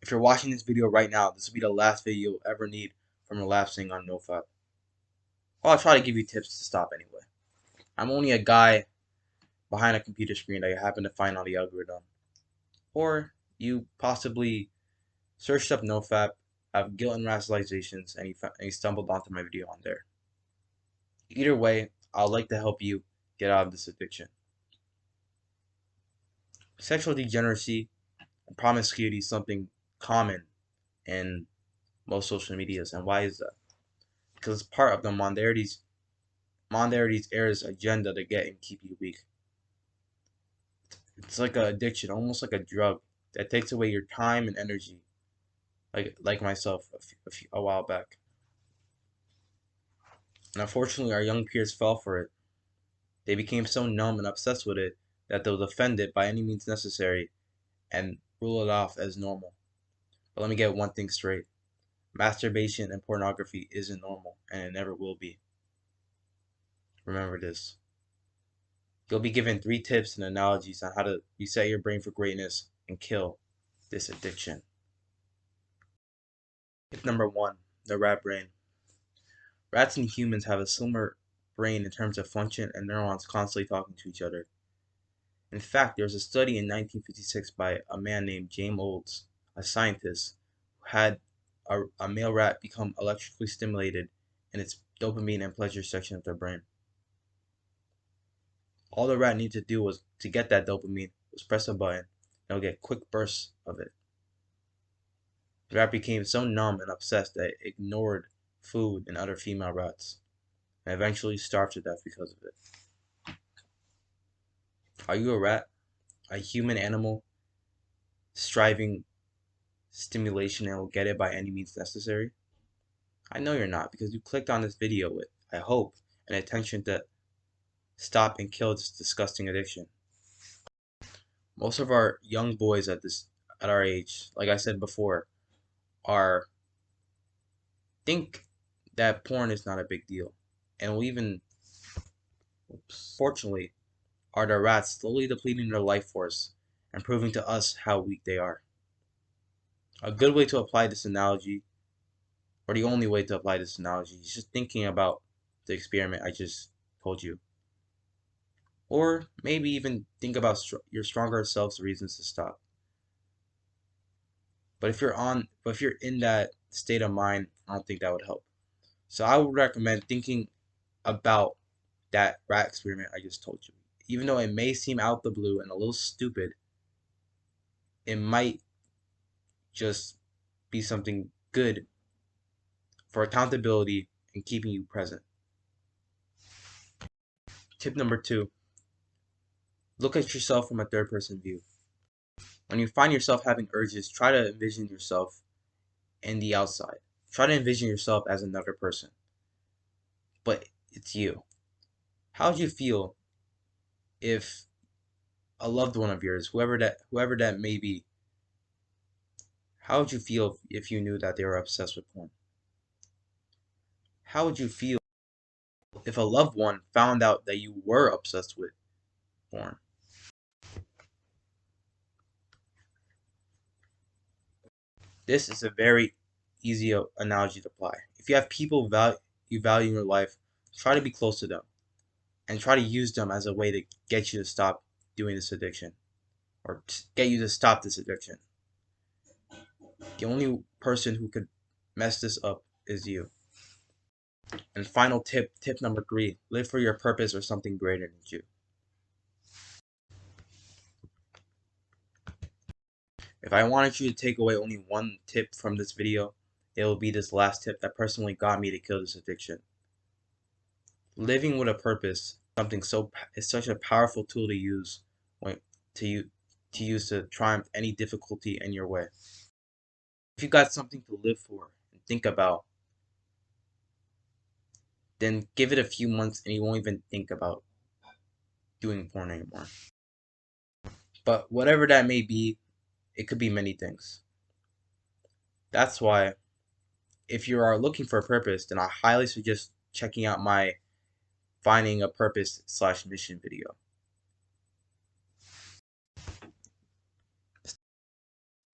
If you're watching this video right now, this will be the last video you'll ever need from relapsing on NoFap. Well, I'll try to give you tips to stop anyway. I'm only a guy behind a computer screen that you happen to find on the algorithm. Or you possibly searched up NoFap, have guilt and rationalizations, and you stumbled onto my video on there. Either way, I'd like to help you get out of this addiction. Sexual degeneracy and promiscuity is something common in most social medias. And why is that? Because it's part of the Modernity Era's agenda to get and keep you weak. It's like an addiction, almost like a drug that takes away your time and energy, like myself a while back. And unfortunately, our young peers fell for it. They became so numb and obsessed with it that they'll defend it by any means necessary and rule it off as normal. But let me get one thing straight. Masturbation and pornography isn't normal, and it never will be. Remember this. You'll be given 3 tips and analogies on how to reset your brain for greatness and kill this addiction. Tip number 1, the rat brain. Rats and humans have a similar brain in terms of function and neurons constantly talking to each other. In fact, there was a study in 1956 by a man named James Olds, a scientist, who had a male rat become electrically stimulated in its dopamine and pleasure section of their brain. All the rat needed to do was to get that dopamine was press a button, and it'll get quick bursts of it. The rat became so numb and obsessed that it ignored food and other female rats, and eventually starved to death because of it. Are you a rat? A human animal striving stimulation and will get it by any means necessary? I know you're not, because you clicked on this video with, I hope, an intention to stop and kill this disgusting addiction. Most of our young boys at our age, like I said before, think that porn is not a big deal, and will even, fortunately, are the rats slowly depleting their life force and proving to us how weak they are. A good way to apply this analogy, or the only way to apply this analogy, is just thinking about the experiment I just told you. Or maybe even think about your stronger self's reasons to stop. But if you're in that state of mind, I don't think that would help. So I would recommend thinking about that rat experiment I just told you. Even though it may seem out the blue and a little stupid, it might just be something good for accountability and keeping you present. Tip number 2, look at yourself from a third-person view. When you find yourself having urges, try to envision yourself in the outside. Try to envision yourself as another person. But it's you. How would you feel if a loved one of yours, whoever that may be, how would you feel if you knew that they were obsessed with porn? How would you feel if a loved one found out that you were obsessed with porn? This is a very easy analogy to apply. If you have people you value in your life, try to be close to them and try to use them as a way to get you to stop doing this addiction, or get you to stop this addiction. The only person who could mess this up is you. And final tip number 3, live for your purpose or something greater than you. If I wanted you to take away only one tip from this video, it will be this last tip that personally got me to kill this addiction. Living with a purpose, is such a powerful tool to use to triumph any difficulty in your way. If you got something to live for and think about, then give it a few months and you won't even think about doing porn anymore. But whatever that may be, it could be many things. That's why, if you are looking for a purpose, then I highly suggest checking out my Finding a Purpose / Mission video.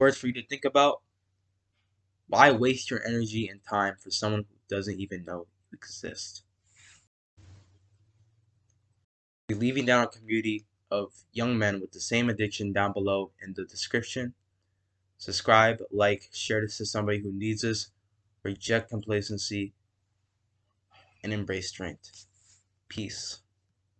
Words for you to think about: Why waste your energy and time for someone who doesn't even know you exist? We're leaving down a community of young men with the same addiction down below in the description. Subscribe, like, share this to somebody who needs this. Reject complacency and embrace strength. Peace.